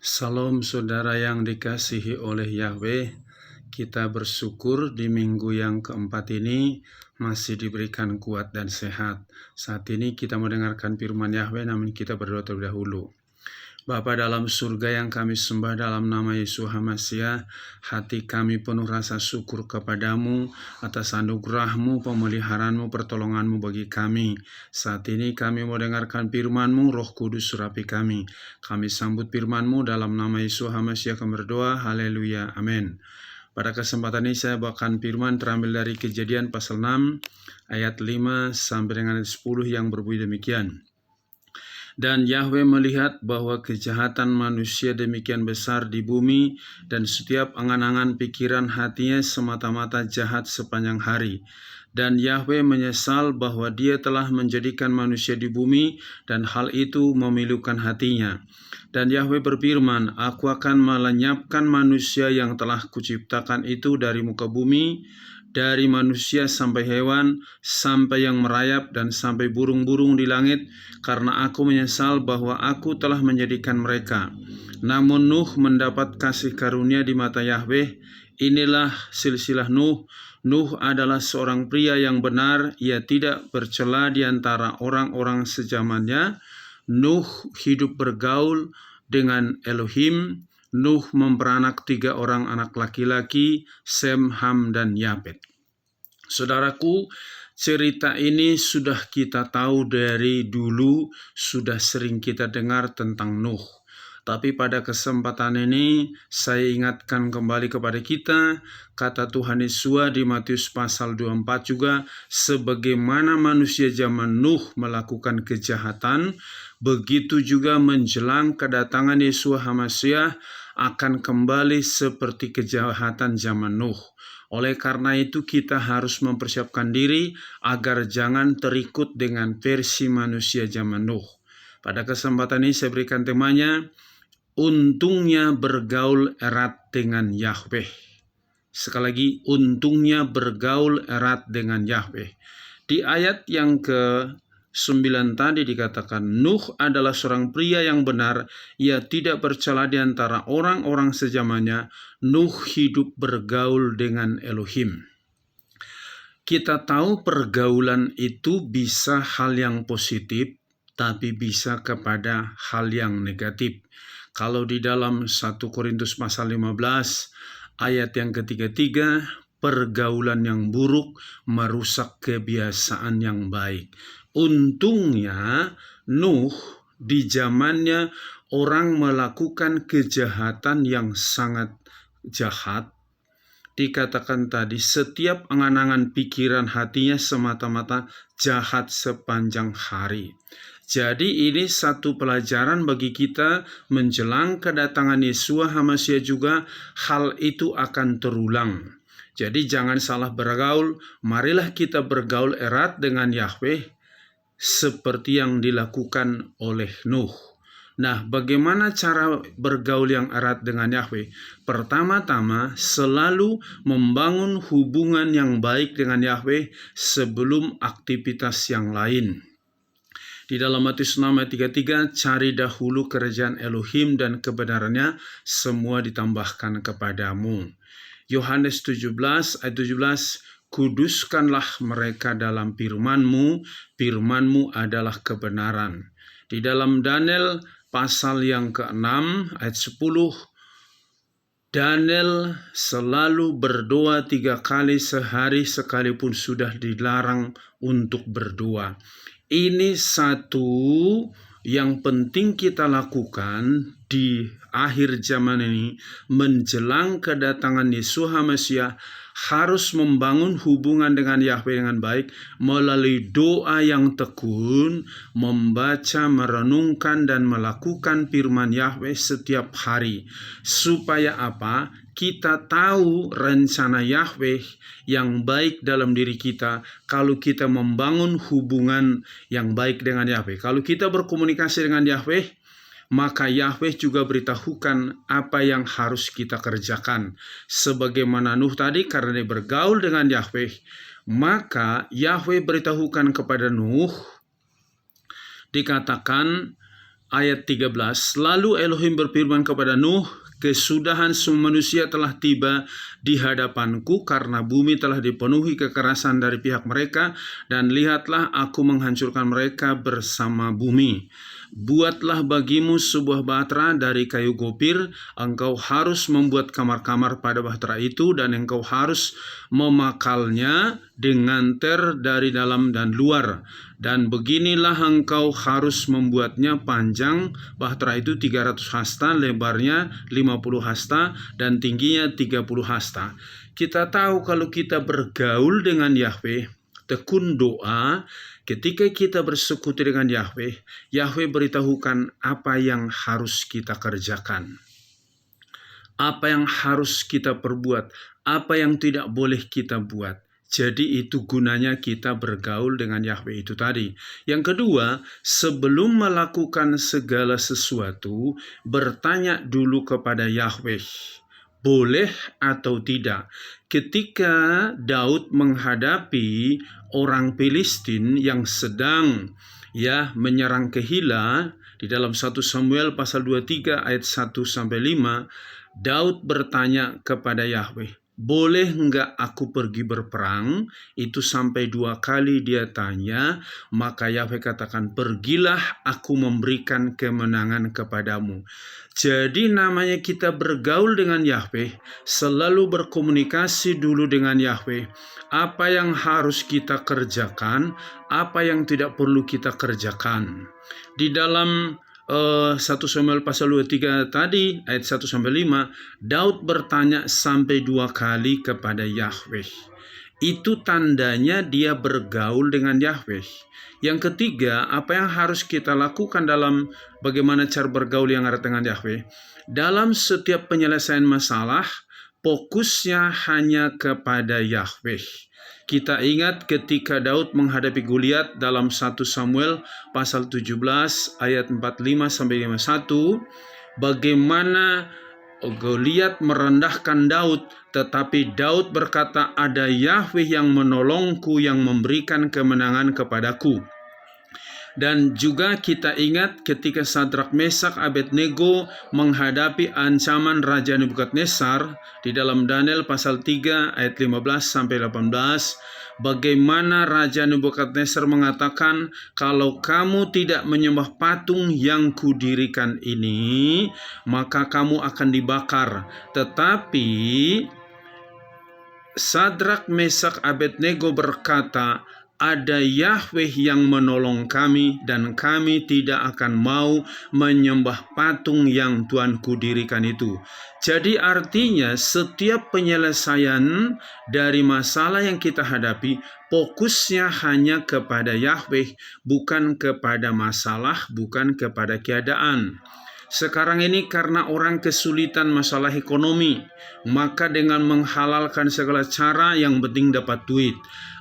Salam saudara yang dikasihi oleh Yahweh, kita bersyukur di minggu yang keempat ini masih diberikan kuat dan sehat. Saat ini kita mendengarkan firman Yahweh, namun kita berdoa terlebih dahulu. Bapa dalam surga yang kami sembah dalam nama Yesus HaMasiah, hati kami penuh rasa syukur kepadamu atas anugerah-Mu, pemeliharaanmu, pertolongan-Mu bagi kami. Saat ini kami mau dengarkan firman-Mu, Roh Kudus surapi kami. Kami sambut firman-Mu dalam nama Yesus HaMasiah kami berdoa, haleluya, amin. Pada kesempatan ini saya bawakan firman terambil dari Kejadian pasal 6 ayat 5 sampai dengan 10 yang berbunyi demikian. Dan Yahweh melihat bahwa kejahatan manusia demikian besar di bumi, dan setiap angan-angan pikiran hatinya semata-mata jahat sepanjang hari. Dan Yahweh menyesal bahwa Dia telah menjadikan manusia di bumi, dan hal itu memilukan hatinya. Dan Yahweh berfirman, Aku akan melenyapkan manusia yang telah kuciptakan itu dari muka bumi, dari manusia sampai hewan, sampai yang merayap, dan sampai burung-burung di langit, karena aku menyesal bahwa aku telah menjadikan mereka. Namun Nuh mendapat kasih karunia di mata Yahweh. Inilah silsilah Nuh. Nuh adalah seorang pria yang benar, ia tidak bercela di antara orang-orang sezamannya. Nuh hidup bergaul dengan Elohim. Nuh memperanak 3 orang anak laki-laki, Sem, Ham, dan Yafet. Saudaraku, cerita ini sudah kita tahu dari dulu, sudah sering kita dengar tentang Nuh. Tapi pada kesempatan ini saya ingatkan kembali kepada kita, kata Tuhan Yesus di Matius pasal 24 juga, sebagaimana manusia zaman Nuh melakukan kejahatan, begitu juga menjelang kedatangan Yesus HaMasiah akan kembali seperti kejahatan zaman Nuh. Oleh karena itu kita harus mempersiapkan diri agar jangan terikut dengan versi manusia zaman Nuh. Pada kesempatan ini saya berikan temanya, untungnya bergaul erat dengan Yahweh. Sekali lagi, untungnya bergaul erat dengan Yahweh. Di ayat yang ke-9 tadi dikatakan, Nuh adalah seorang pria yang benar, ia tidak bercela di antara orang-orang sezamannya. Nuh hidup bergaul dengan Elohim. Kita tahu pergaulan itu bisa hal yang positif, tapi bisa kepada hal yang negatif. Kalau di dalam 1 Korintus pasal 15 ayat yang ke-33, pergaulan yang buruk merusak kebiasaan yang baik. Untungnya Nuh di zamannya orang melakukan kejahatan yang sangat jahat. Dikatakan tadi, setiap angan-angan pikiran hatinya semata-mata jahat sepanjang hari. Jadi ini satu pelajaran bagi kita menjelang kedatangan Yesus HaMasiah juga, hal itu akan terulang. Jadi jangan salah bergaul, marilah kita bergaul erat dengan Yahweh seperti yang dilakukan oleh Nuh. Nah, bagaimana cara bergaul yang erat dengan Yahweh? Pertama-tama, selalu membangun hubungan yang baik dengan Yahweh sebelum aktivitas yang lain. Di dalam Matius 6 ayat 33, cari dahulu kerajaan Elohim dan kebenarannya, semua ditambahkan kepadamu. Yohanes 17 ayat 17, kuduskanlah mereka dalam firman-Mu, firman-Mu adalah kebenaran. Di dalam Daniel pasal yang ke-6 ayat 10, Daniel selalu berdoa 3 kali sehari sekalipun sudah dilarang untuk berdoa. Ini satu yang penting kita lakukan di akhir zaman ini, menjelang kedatangan Yesus HaMasiah, harus membangun hubungan dengan Yahweh dengan baik melalui doa yang tekun, membaca, merenungkan, dan melakukan firman Yahweh setiap hari. Supaya apa? Kita tahu rencana Yahweh yang baik dalam diri kita kalau kita membangun hubungan yang baik dengan Yahweh. Kalau kita berkomunikasi dengan Yahweh, maka Yahweh juga beritahukan apa yang harus kita kerjakan. Sebagaimana Nuh tadi, karena dia bergaul dengan Yahweh, maka Yahweh beritahukan kepada Nuh, dikatakan ayat 13. Lalu Elohim berfirman kepada Nuh, kesudahan semua manusia telah tiba di hadapanku karena bumi telah dipenuhi kekerasan dari pihak mereka, dan lihatlah aku menghancurkan mereka bersama bumi. Buatlah bagimu sebuah bahtera dari kayu gopir, engkau harus membuat kamar-kamar pada bahtera itu, dan engkau harus memakalnya dengan ter dari dalam dan luar. Dan beginilah engkau harus membuatnya: panjang bahtera itu 300 hasta, lebarnya 50 hasta, dan tingginya 30 hasta. Kita tahu kalau kita bergaul dengan Yahweh, tekun doa, ketika kita bersekutu dengan Yahweh, Yahweh beritahukan apa yang harus kita kerjakan, apa yang harus kita perbuat, apa yang tidak boleh kita buat. Jadi itu gunanya kita bergaul dengan Yahweh itu tadi. Yang kedua, sebelum melakukan segala sesuatu, bertanya dulu kepada Yahweh, boleh atau tidak. Ketika Daud menghadapi orang Filistin yang sedang menyerang Kehila, di dalam 1 Samuel pasal 23 ayat 1-5, Daud bertanya kepada Yahweh, boleh enggak aku pergi berperang? Itu sampai 2 kali dia tanya. Maka Yahweh katakan, pergilah, aku memberikan kemenangan kepadamu. Jadi namanya kita bergaul dengan Yahweh, selalu berkomunikasi dulu dengan Yahweh. Apa yang harus kita kerjakan, apa yang tidak perlu kita kerjakan. Di dalam 1 Samuel pasal 23 tadi ayat 1-5, Daud bertanya sampai 2 kali kepada Yahweh. Itu tandanya dia bergaul dengan Yahweh. Yang ketiga, apa yang harus kita lakukan dalam bagaimana cara bergaul yang erat dengan Yahweh? Dalam setiap penyelesaian masalah, fokusnya hanya kepada Yahweh. Kita ingat ketika Daud menghadapi Goliat dalam 1 Samuel pasal 17 ayat 45-51, bagaimana Goliat merendahkan Daud, tetapi Daud berkata, ada Yahweh yang menolongku, yang memberikan kemenangan kepadaku. Dan juga kita ingat ketika Sadrak, Mesak, Abednego menghadapi ancaman Raja Nebukadnezar di dalam Daniel pasal 3 ayat 15-18, bagaimana Raja Nebukadnezar mengatakan, kalau kamu tidak menyembah patung yang kudirikan ini, maka kamu akan dibakar. Tetapi Sadrak, Mesak, Abednego berkata, ada Yahweh yang menolong kami, dan kami tidak akan mau menyembah patung yang Tuanku dirikan itu. Jadi artinya setiap penyelesaian dari masalah yang kita hadapi, fokusnya hanya kepada Yahweh, bukan kepada masalah, bukan kepada keadaan. Sekarang ini karena orang kesulitan masalah ekonomi, maka dengan menghalalkan segala cara yang penting dapat duit.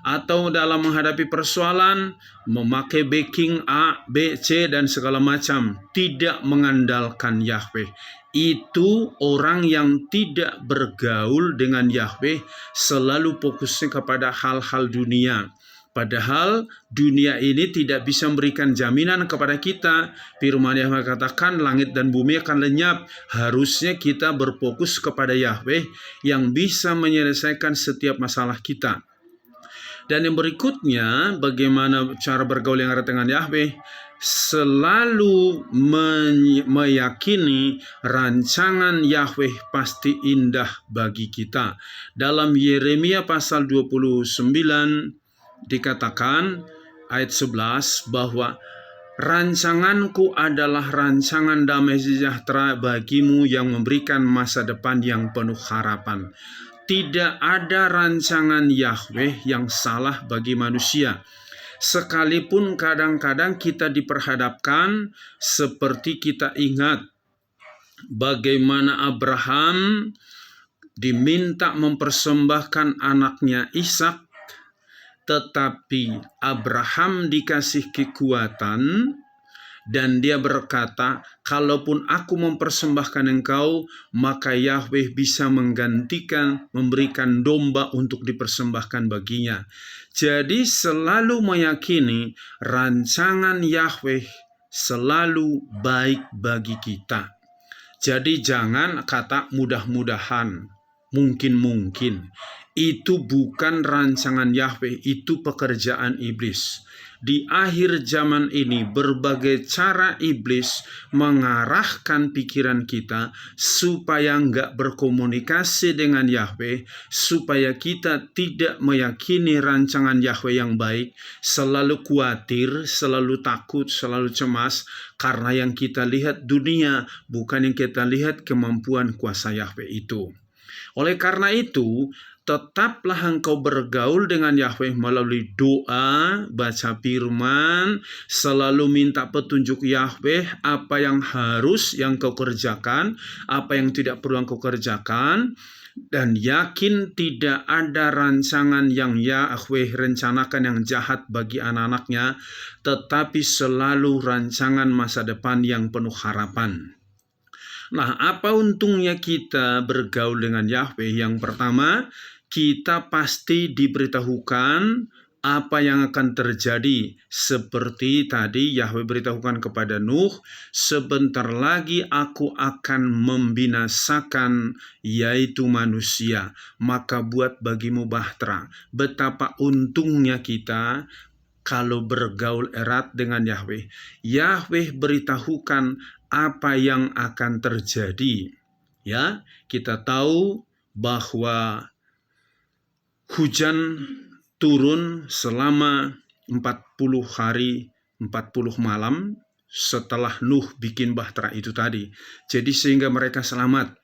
Atau dalam menghadapi persoalan, memakai backing A, B, C, dan segala macam, tidak mengandalkan Yahweh. Itu orang yang tidak bergaul dengan Yahweh, selalu fokusnya kepada hal-hal dunia. Padahal dunia ini tidak bisa memberikan jaminan kepada kita. Firman Yahweh katakan langit dan bumi akan lenyap. Harusnya kita berfokus kepada Yahweh yang bisa menyelesaikan setiap masalah kita. Dan yang berikutnya, bagaimana cara bergaul yang erat dengan Yahweh? Selalu meyakini rancangan Yahweh pasti indah bagi kita. Dalam Yeremia pasal 29 dikatakan ayat 11 bahwa rancanganku adalah rancangan damai sejahtera bagimu yang memberikan masa depan yang penuh harapan. Tidak ada rancangan Yahweh yang salah bagi manusia. Sekalipun kadang-kadang kita diperhadapkan, seperti kita ingat bagaimana Abraham diminta mempersembahkan anaknya Ishak, tetapi Abraham dikasih kekuatan dan dia berkata, kalaupun aku mempersembahkan engkau, maka Yahweh bisa menggantikan, memberikan domba untuk dipersembahkan baginya. Jadi selalu meyakini rancangan Yahweh selalu baik bagi kita. Jadi jangan kata mudah-mudahan, mungkin-mungkin. Itu bukan rancangan Yahweh, itu pekerjaan iblis. Di akhir zaman ini berbagai cara iblis mengarahkan pikiran kita supaya nggak berkomunikasi dengan Yahweh, supaya kita tidak meyakini rancangan Yahweh yang baik, selalu khawatir, selalu takut, selalu cemas, karena yang kita lihat dunia, bukan yang kita lihat kemampuan kuasa Yahweh itu. Oleh karena itu, tetaplah engkau bergaul dengan Yahweh melalui doa, baca firman, selalu minta petunjuk Yahweh apa yang harus yang kau kerjakan, apa yang tidak perlu engkau kerjakan, dan yakin tidak ada rancangan yang Yahweh rencanakan yang jahat bagi anak-anaknya, tetapi selalu rancangan masa depan yang penuh harapan. Nah, apa untungnya kita bergaul dengan Yahweh? Yang pertama, kita pasti diberitahukan apa yang akan terjadi. Seperti tadi Yahweh beritahukan kepada Nuh, sebentar lagi aku akan membinasakan yaitu manusia, maka buat bagimu bahtera. Betapa untungnya kita kalau bergaul erat dengan Yahweh. Yahweh beritahukan apa yang akan terjadi. Ya, kita tahu bahwa hujan turun selama 40 hari 40 malam setelah Nuh bikin bahtera itu tadi. Jadi sehingga mereka selamat.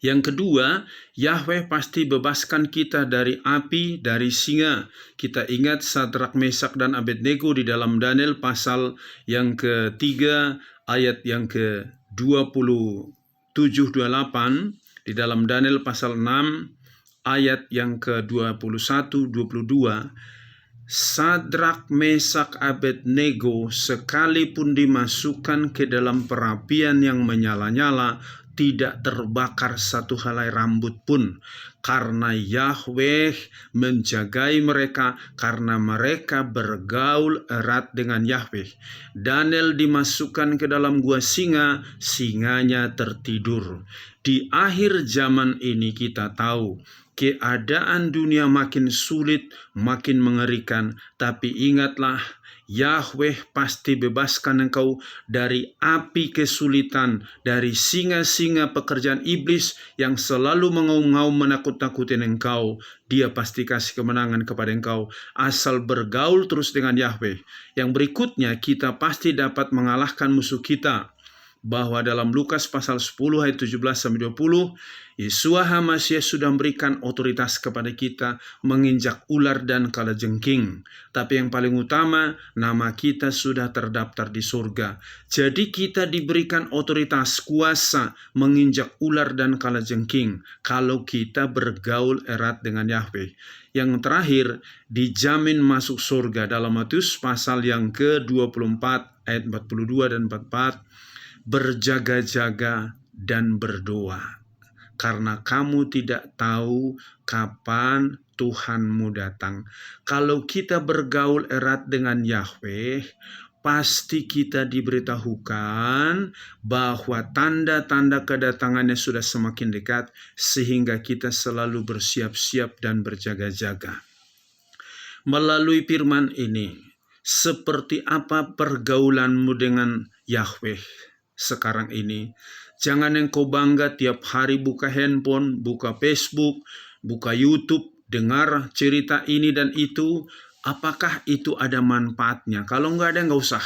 Yang kedua, Yahweh pasti bebaskan kita dari api, dari singa. Kita ingat Sadrak, Mesak, dan Abednego di dalam Daniel pasal yang ketiga, ayat yang ke-27-28. Di dalam Daniel pasal 6, ayat yang ke-21-22. Sadrak, Mesak, Abednego sekalipun dimasukkan ke dalam perapian yang menyala-nyala, tidak terbakar satu helai rambut pun, karena Yahweh menjagai mereka, karena mereka bergaul erat dengan Yahweh. Daniel dimasukkan ke dalam gua singa, singanya tertidur. Di akhir zaman ini kita tahu keadaan dunia makin sulit, makin mengerikan, tapi ingatlah, Yahweh pasti bebaskan engkau dari api kesulitan, dari singa-singa pekerjaan iblis yang selalu mengaum-ngaum menakut-nakutin engkau. Dia pasti kasih kemenangan kepada engkau, asal bergaul terus dengan Yahweh. Yang berikutnya, kita pasti dapat mengalahkan musuh kita. Bahwa dalam Lukas pasal 10 ayat 17-20, Yeshua HaMasyiah sudah memberikan otoritas kepada kita menginjak ular dan kalajengking. Tapi yang paling utama, nama kita sudah terdaftar di surga. Jadi kita diberikan otoritas, kuasa menginjak ular dan kalajengking kalau kita bergaul erat dengan Yahweh. Yang terakhir, dijamin masuk surga dalam Matius pasal yang ke-24 ayat 42 dan 44. Berjaga-jaga dan berdoa, karena kamu tidak tahu kapan Tuhanmu datang. Kalau kita bergaul erat dengan Yahweh, pasti kita diberitahukan bahwa tanda-tanda kedatangannya sudah semakin dekat, sehingga kita selalu bersiap-siap dan berjaga-jaga. Melalui firman ini, seperti apa pergaulanmu dengan Yahweh sekarang ini? Jangan engkau bangga tiap hari buka handphone, buka Facebook, buka YouTube, dengar cerita ini dan itu. Apakah itu ada manfaatnya? Kalau enggak ada, enggak usah.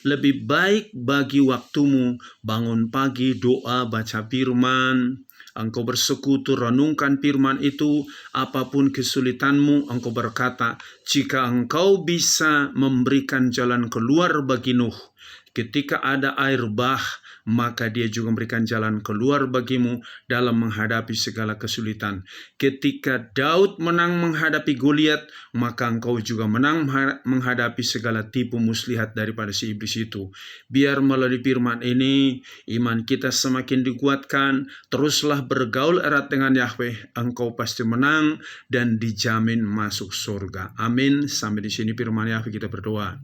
Lebih baik bagi waktumu, bangun pagi, doa, baca firman, engkau bersekutu, renungkan firman itu. Apapun kesulitanmu, engkau berkata, jika engkau bisa memberikan jalan keluar bagi Nuh ketika ada air bah, maka dia juga memberikan jalan keluar bagimu dalam menghadapi segala kesulitan. Ketika Daud menang menghadapi Goliat, maka engkau juga menang menghadapi segala tipu muslihat daripada si iblis itu. Biar melalui firman ini, iman kita semakin dikuatkan. Teruslah bergaul erat dengan Yahweh, engkau pasti menang dan dijamin masuk surga. Amin. Sampai di sini firman Yahweh, kita berdoa.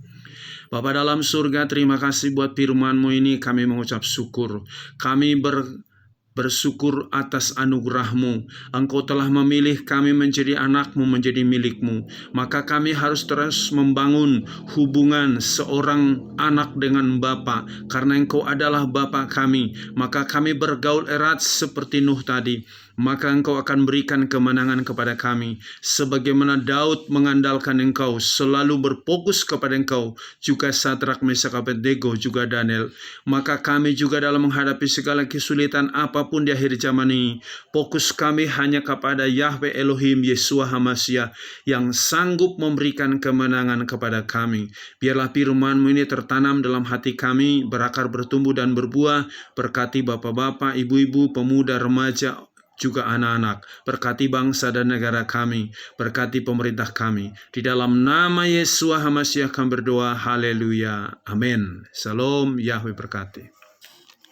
Bapa dalam surga, terima kasih buat firman-Mu ini, kami mengucap syukur. Kami bersyukur atas anugerah-Mu. Engkau telah memilih kami menjadi anak-Mu, menjadi milik-Mu. Maka kami harus terus membangun hubungan seorang anak dengan Bapa. Karena Engkau adalah Bapa kami, maka kami bergaul erat seperti Nuh tadi. Maka Engkau akan berikan kemenangan kepada kami. Sebagaimana Daud mengandalkan Engkau, selalu berfokus kepada Engkau, juga Sadrak, Mesak, Abednego, juga Daniel. Maka kami juga dalam menghadapi segala kesulitan apapun di akhir zaman ini, fokus kami hanya kepada Yahweh Elohim Yeshua HaMashiach yang sanggup memberikan kemenangan kepada kami. Biarlah firman-Mu ini tertanam dalam hati kami, berakar, bertumbuh, dan berbuah. Berkati bapak-bapak, ibu-ibu, pemuda, remaja, juga anak-anak. Berkati bangsa dan negara kami, berkati pemerintah kami. Di dalam nama Yeshua HaMashiach kami berdoa, haleluya, amin. Shalom, Yahweh berkati.